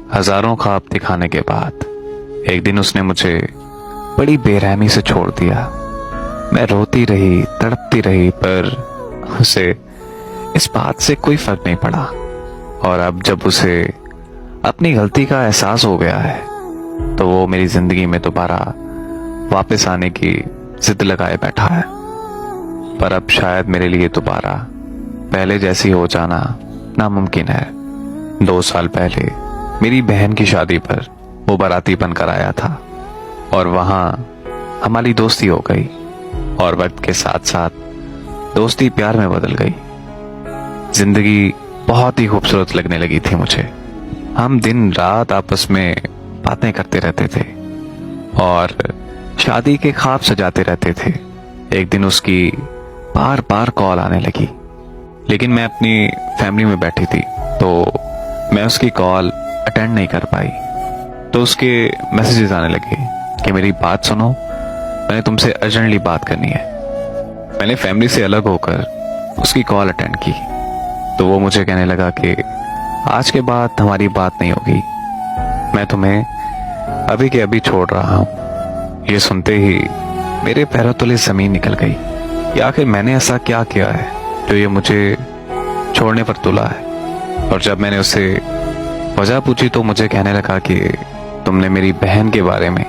हजारों ख्वाब दिखाने के बाद एक दिन उसने मुझे बड़ी बेरहमी से छोड़ दिया। मैं रोती रही, तड़पती रही, पर उसे इस बात से कोई फर्क नहीं पड़ा। और अब जब उसे अपनी गलती का एहसास हो गया है तो वो मेरी जिंदगी में दोबारा वापस आने की जिद लगाए बैठा है। पर अब शायद मेरे लिए दोबारा पहले जैसी हो जाना नामुमकिन है। 2 साल पहले मेरी बहन की शादी पर वो बाराती बनकर आया था और वहां हमारी दोस्ती हो गई और वक्त के साथ साथ दोस्ती प्यार में बदल गई। जिंदगी बहुत ही खूबसूरत लगने लगी थी मुझे। हम दिन रात आपस में बातें करते रहते थे और शादी के ख्वाब सजाते रहते थे। एक दिन उसकी बार बार कॉल आने लगी, लेकिन मैं अपनी फैमिली में बैठी थी तो मैं उसकी कॉल अटेंड नहीं कर पाई। तो उसके मैसेजेस आने लगे कि मेरी बात सुनो, मैंने तुमसे अर्जेंटली बात करनी है। मैंने फैमिली से अलग होकर उसकी कॉल अटेंड की तो वो मुझे कहने लगा कि आज के बाद हमारी बात नहीं होगी, मैं तुम्हें अभी के अभी छोड़ रहा हूँ। ये सुनते ही मेरे पैरों तले जमीन निकल गई कि आखिर मैंने ऐसा क्या किया है जो ये मुझे छोड़ने पर तुला है। और जब मैंने उससे वजह पूछी तो मुझे कहने लगा कि तुमने मेरी बहन के बारे में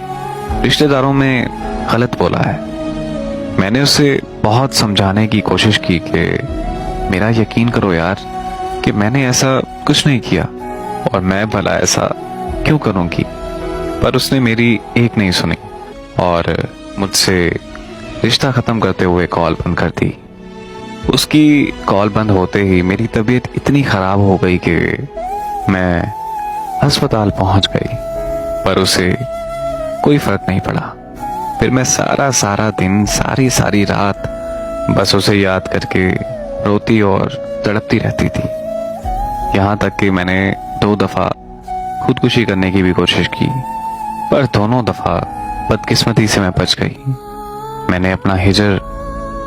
रिश्तेदारों में गलत बोला है। मैंने उसे बहुत समझाने की कोशिश की कि मेरा यकीन करो यार कि मैंने ऐसा कुछ नहीं किया और मैं भला ऐसा क्यों करूंगी। पर उसने मेरी एक नहीं सुनी और मुझसे रिश्ता खत्म करते हुए कॉल बंद कर दी। उसकी कॉल बंद होते ही मेरी तबीयत इतनी खराब हो गई कि मैं अस्पताल पहुंच गई, पर उसे कोई फर्क नहीं पड़ा। फिर मैं सारा दिन सारी रात बस उसे याद करके रोती और तड़पती रहती थी। यहाँ तक कि मैंने 2 दफा खुदकुशी करने की भी कोशिश की, पर दोनों दफा बदकिस्मती से मैं बच गई। मैंने अपना हिजर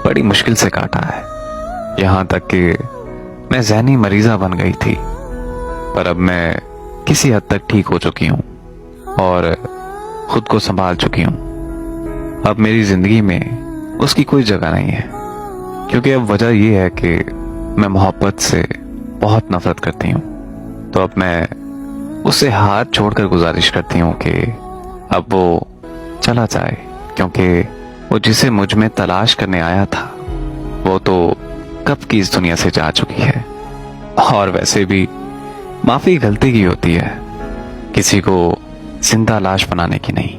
बड़ी मुश्किल से काटा है, यहाँ तक कि मैं ज़हनी मरीजा बन गई थी। पर अब मैं किसी हद तक ठीक हो चुकी हूँ और खुद को संभाल चुकी हूँ। अब मेरी जिंदगी में उसकी कोई जगह नहीं है, क्योंकि अब वजह यह है कि मैं मोहब्बत से बहुत नफरत करती हूँ। तो अब मैं उससे हाथ छोड़कर गुजारिश करती हूँ कि अब वो चला जाए, क्योंकि वो जिसे मुझ में तलाश करने आया था वो तो कब की इस दुनिया से जा चुकी है। और वैसे भी माफी गलती की होती है, किसी को जिंदा लाश बनाने की नहीं।